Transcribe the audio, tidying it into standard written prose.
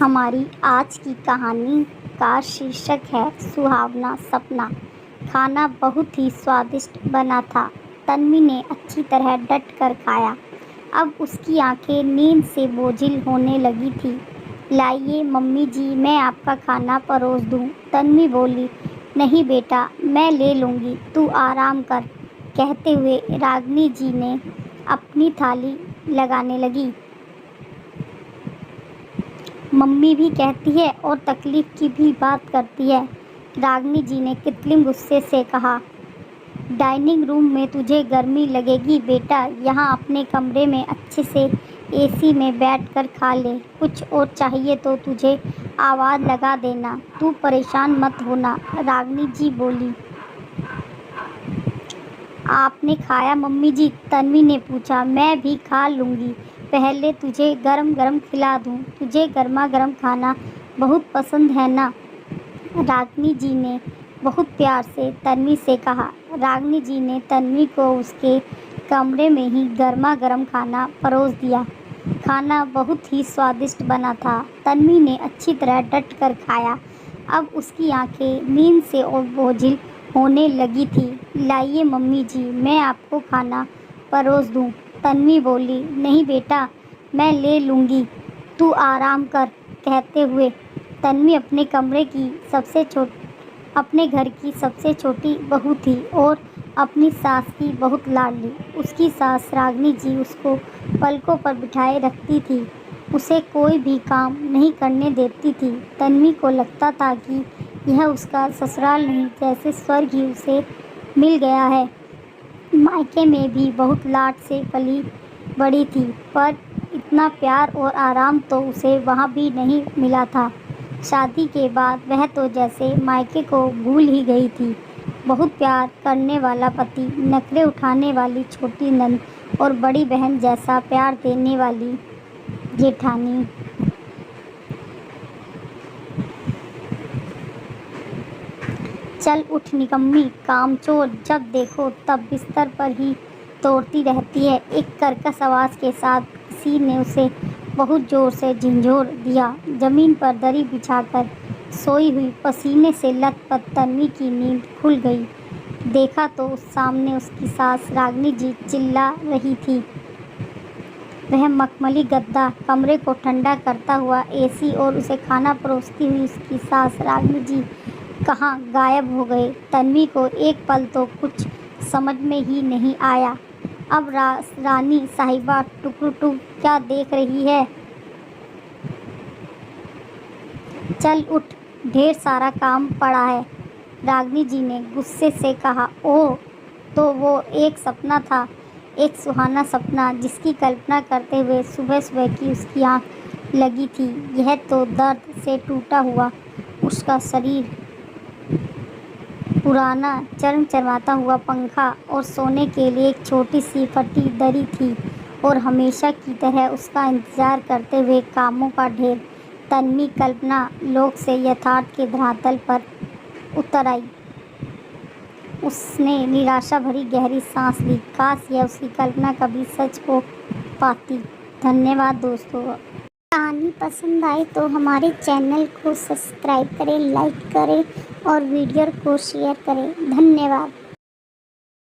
हमारी आज की कहानी का शीर्षक है सुहावना सपना। खाना बहुत ही स्वादिष्ट बना था। तन्वी ने अच्छी तरह डट कर खाया। अब उसकी आंखें नींद से बोझिल होने लगी थी। लाइए मम्मी जी, मैं आपका खाना परोस दूं। तन्वी बोली, नहीं बेटा, मैं ले लूँगी, तू आराम कर। कहते हुए रागिनी जी ने अपनी थाली लगाने लगी। मम्मी भी कहती है और तकलीफ की भी बात करती है, रागिनी जी ने कृत्रिम गुस्से से कहा। डाइनिंग रूम में तुझे गर्मी लगेगी बेटा, यहाँ अपने कमरे में अच्छे से एसी में बैठकर खा ले। कुछ और चाहिए तो तुझे आवाज़ लगा देना, तू परेशान मत होना, रागिनी जी बोली। आपने खाया मम्मी जी? तन्वी ने पूछा। मैं भी खा लूँगी, पहले तुझे गरम गरम खिला दूँ। तुझे गर्मा गर्म खाना बहुत पसंद है ना? रागिनी जी ने बहुत प्यार से तन्वी से कहा। रागिनी जी ने तन्वी को उसके कमरे में ही गर्मा गर्म खाना परोस दिया। खाना बहुत ही स्वादिष्ट बना था। तन्वी ने अच्छी तरह डट कर खाया। अब उसकी आंखें नींद से और बोझिल होने लगी थी। लाइए मम्मी जी, मैं आपको खाना परोस दूं। तन्वी बोली, नहीं बेटा, मैं ले लूँगी, तू आराम कर। कहते हुए तन्वी अपने घर की सबसे छोटी बहू थी और अपनी सास की बहुत लाडली। उसकी सास रागिनी जी उसको पलकों पर बिठाए रखती थी, उसे कोई भी काम नहीं करने देती थी। तन्वी को लगता था कि यह उसका ससुराल नहीं, जैसे स्वर्ग ही उसे मिल गया है। मायके में भी बहुत लाड से पली बड़ी थी, पर इतना प्यार और आराम तो उसे वहाँ भी नहीं मिला था। शादी के बाद वह तो जैसे मायके को भूल ही गई थी। बहुत प्यार करने वाला पति, नखरे उठाने वाली छोटी नंद और बड़ी बहन जैसा प्यार देने वाली जेठानी। चल उठ निकम्मी, कामचोर, जब देखो तब बिस्तर पर ही तोड़ती रहती है। एक कर्कश आवाज़ के साथ किसी ने उसे बहुत ज़ोर से झंझोर दिया। ज़मीन पर दरी बिछाकर सोई हुई पसीने से लथपथ तन्वी की नींद खुल गई। देखा तो सामने उसकी सास रागिनी जी चिल्ला रही थी। वह मखमली गद्दा, कमरे को ठंडा करता हुआ एसी और उसे खाना परोसती हुई उसकी सास रागिनी जी कहाँ गायब हो गए। तन्वी को एक पल तो कुछ समझ में ही नहीं आया। अब रानी साहिबा, टुक क्या देख रही है? चल उठ, ढेर सारा काम पड़ा है, रागिनी जी ने गुस्से से कहा। ओह, तो वो एक सपना था, एक सुहाना सपना जिसकी कल्पना करते हुए सुबह सुबह की उसकी आँख लगी थी। यह तो दर्द से टूटा हुआ उसका शरीर, पुराना चरमचमाता हुआ पंखा और सोने के लिए एक छोटी सी फटी दरी थी और हमेशा की तरह उसका इंतज़ार करते हुए कामों का ढेर। तन्वी कल्पना लोक से यथार्थ के धरातल पर उतर आई। उसने निराशा भरी गहरी सांस ली। काश यह उसकी कल्पना कभी सच हो पाती। धन्यवाद दोस्तों। कहानी पसंद आई तो हमारे चैनल को सब्सक्राइब करें, लाइक करें और वीडियो को शेयर करें। धन्यवाद।